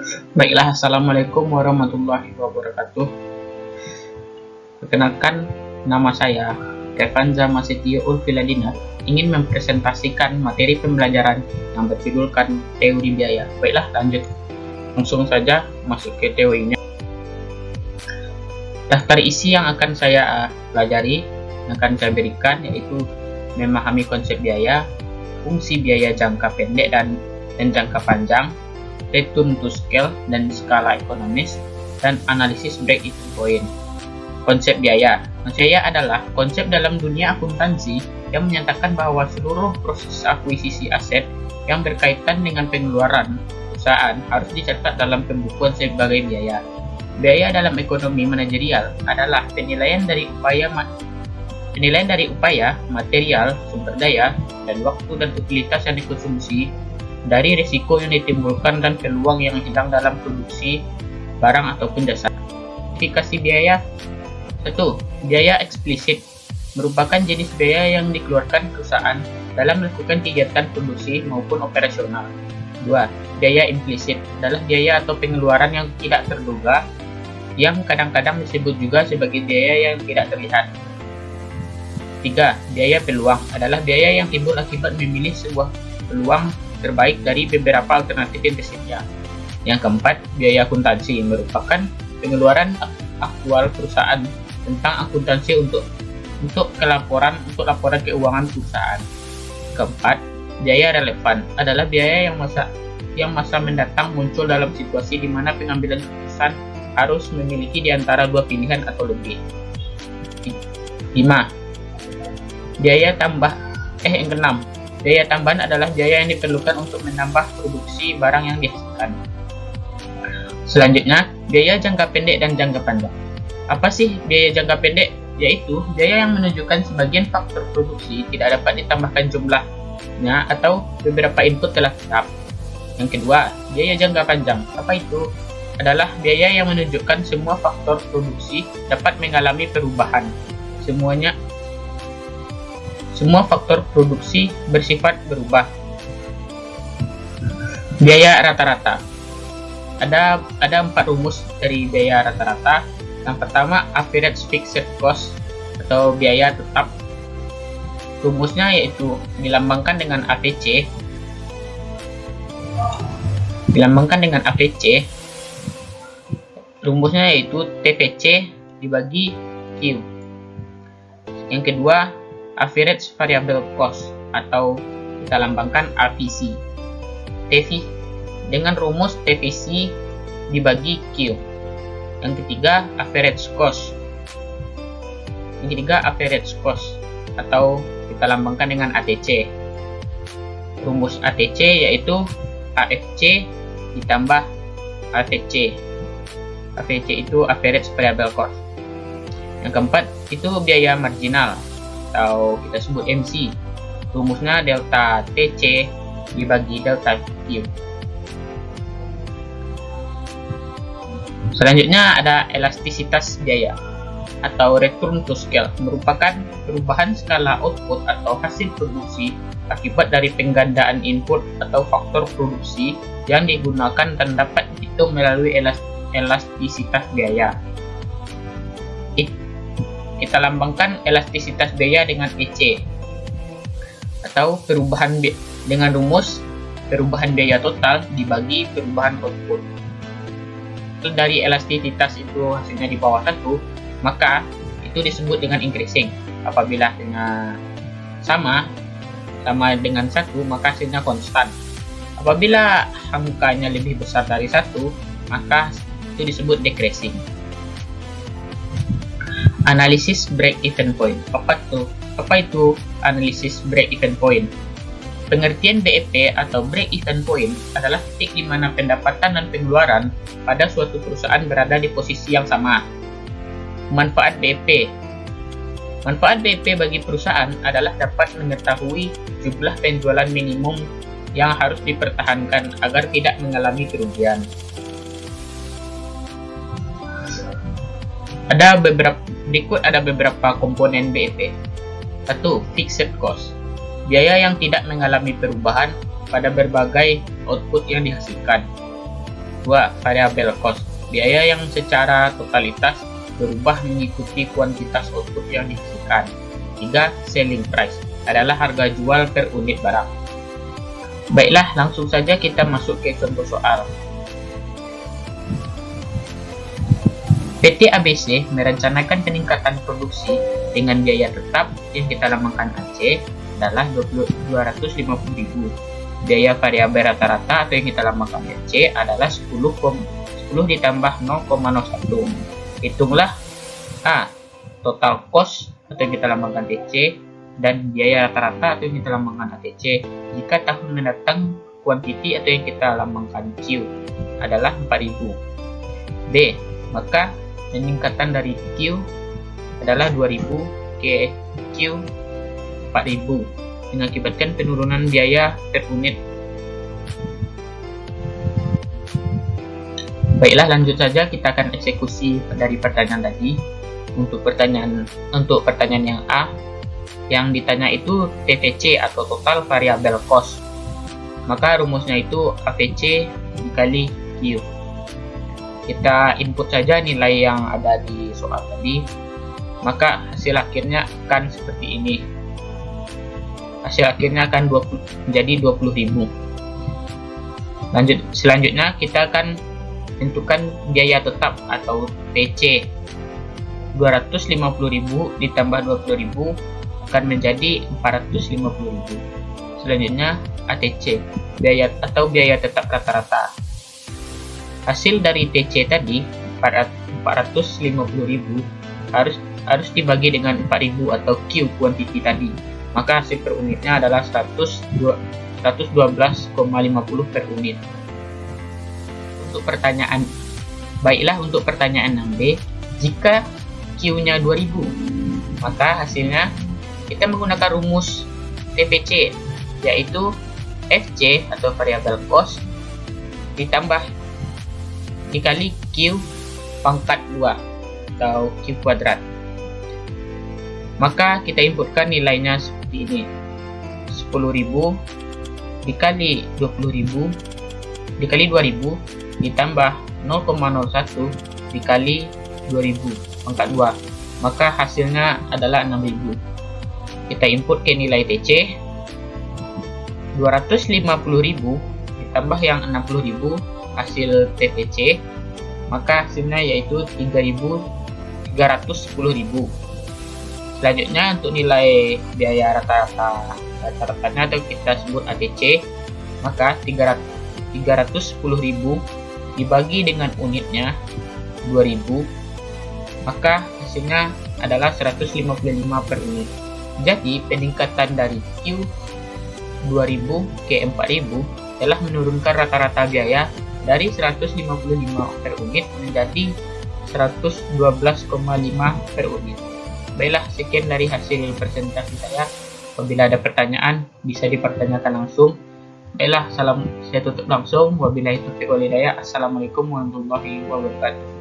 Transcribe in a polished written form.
Baiklah, Assalamualaikum warahmatullahi wabarakatuh. Perkenalkan, nama saya Revanza Masetio Ulfiladina, ingin mempresentasikan materi pembelajaran yang berjudulkan teori biaya. Baiklah, lanjut. Langsung saja masuk ke teorinya. Daftar isi yang akan saya pelajari, yang akan saya berikan, yaitu memahami konsep biaya, fungsi biaya jangka pendek dan jangka panjang, return to scale dan skala ekonomis, dan analisis break-even point. Konsep biaya. Konsep biaya adalah konsep dalam dunia akuntansi yang menyatakan bahwa seluruh proses akuisisi aset yang berkaitan dengan pengeluaran perusahaan harus dicatat dalam pembukuan sebagai biaya. Biaya dalam ekonomi manajerial adalah penilaian dari upaya, material, sumber daya, dan waktu dan utilitas yang dikonsumsi, dari risiko yang ditimbulkan dan peluang yang hilang dalam produksi barang ataupun jasa. Klasifikasi biaya. 1. Biaya eksplisit merupakan jenis biaya yang dikeluarkan perusahaan dalam melakukan kegiatan produksi maupun operasional. 2. Biaya implisit adalah biaya atau pengeluaran yang tidak terduga, yang kadang-kadang disebut juga sebagai biaya yang tidak terlihat. 3. Biaya peluang adalah biaya yang timbul akibat memilih sebuah peluang terbaik dari beberapa alternatif yang tersedia. Yang keempat, biaya akuntansi merupakan pengeluaran aktual perusahaan tentang akuntansi untuk laporan keuangan perusahaan. Keempat, biaya relevan adalah biaya yang masa mendatang muncul dalam situasi di mana pengambilan keputusan harus memiliki di antara dua pilihan atau lebih. 5. Yang keenam, biaya tambahan adalah biaya yang diperlukan untuk menambah produksi barang yang dihasilkan. Selanjutnya, biaya jangka pendek dan jangka panjang. Apa sih biaya jangka pendek? Yaitu biaya yang menunjukkan sebagian faktor produksi tidak dapat ditambahkan jumlahnya atau beberapa input telah tetap. Yang kedua, biaya jangka panjang. Apa itu? Adalah biaya yang menunjukkan semua faktor produksi dapat mengalami perubahan. Semua faktor produksi bersifat berubah. Biaya rata-rata. Ada 4 rumus dari biaya rata-rata. Yang pertama, average fixed cost atau biaya tetap. Rumusnya yaitu dilambangkan dengan AVC. Rumusnya yaitu TVC dibagi Q. Yang kedua, average variable cost atau kita lambangkan AVC. Dengan rumus TVC dibagi Q. Yang ketiga, average cost. Atau kita lambangkan dengan ATC. Rumus ATC yaitu AFC ditambah AVC. AVC itu average variable cost. Yang keempat, itu biaya marginal atau kita sebut MC. Rumusnya delta TC dibagi delta Q. Selanjutnya ada elastisitas biaya atau return to scale, merupakan perubahan skala output atau hasil produksi akibat dari penggandaan input atau faktor produksi yang digunakan dan dapat dihitung melalui elastisitas biaya. Kita lambangkan elastisitas biaya dengan EC atau dengan rumus perubahan biaya total dibagi perubahan output. Dari elastisitas itu hasilnya di bawah 1, maka itu disebut dengan increasing. Apabila sama dengan 1, maka hasilnya konstan. Apabila angkanya lebih besar dari 1, maka itu disebut decreasing. Analisis break-even point. Apa itu analisis break-even point? Pengertian BEP atau break-even point adalah titik di mana pendapatan dan pengeluaran pada suatu perusahaan berada di posisi yang sama. Manfaat BEP. Manfaat BEP bagi perusahaan adalah dapat mengetahui jumlah penjualan minimum yang harus dipertahankan agar tidak mengalami kerugian. Berikut ada beberapa komponen BEP. 1. Fixed cost. Biaya yang tidak mengalami perubahan pada berbagai output yang dihasilkan. 2. Variabel cost, biaya yang secara totalitas berubah mengikuti kuantitas output yang dihasilkan. 3. Selling price, adalah harga jual per unit barang. Baiklah, langsung saja kita masuk ke contoh soal. PT ABC merencanakan peningkatan produksi dengan biaya tetap yang kita lambangkan AC adalah 250.000. Biaya variabel rata-rata atau yang kita lambangkan BC adalah 10 ditambah 0,01. Hitunglah A. Total cost atau yang kita lambangkan TC dan biaya rata-rata atau yang kita lambangkan ATC jika tahun mendatang quantity atau yang kita lambangkan Q adalah 4.000. B. Maka peningkatan dari Q adalah 2.000 ke Q 4.000 mengakibatkan penurunan biaya per unit. Baiklah, lanjut saja kita akan eksekusi dari pertanyaan tadi. Untuk pertanyaan yang A, yang ditanya itu TVC atau total variable cost. Maka rumusnya itu AVC dikali Q. Kita input saja nilai yang ada di soal tadi, maka hasil akhirnya akan seperti ini. Hasil akhirnya akan menjadi 20.000. Selanjutnya kita akan tentukan biaya tetap atau TC. 250.000 ditambah 20.000 akan menjadi 450.000. Selanjutnya ATC, biaya tetap rata-rata. Hasil dari TC tadi 450.000 harus dibagi dengan 4.000 atau Q quantity tadi. Maka hasil per unitnya adalah 112,50 per unit. Baiklah, untuk pertanyaan 6B, jika Q-nya 2000, maka hasilnya kita menggunakan rumus TVC, yaitu FC atau variable cost ditambah dikali Q pangkat 2 atau Q kuadrat. Maka kita inputkan nilainya seperti ini. 10.000 dikali 20.000 dikali 2000 ditambah 0,01 dikali 2000 pangkat 2. Maka hasilnya adalah 6.000. Kita input ke nilai TC 250.000 ditambah yang 60.000 hasil TVC, maka hasilnya yaitu 3.310.000. Selanjutnya untuk nilai biaya rata-ratanya atau kita sebut ATC, maka 310.000 dibagi dengan unitnya 2.000, maka hasilnya adalah 155 per unit. Jadi peningkatan dari Q 2.000 ke 4.000 telah menurunkan rata-rata biaya dari 155 per unit menjadi 112,5 per unit. Baiklah, sekian dari hasil presentasi saya. Apabila ada pertanyaan bisa dipertanyakan langsung. Baiklah, saya tutup langsung. Wabillahi taufiq wal hidayah. Assalamualaikum warahmatullahi wabarakatuh.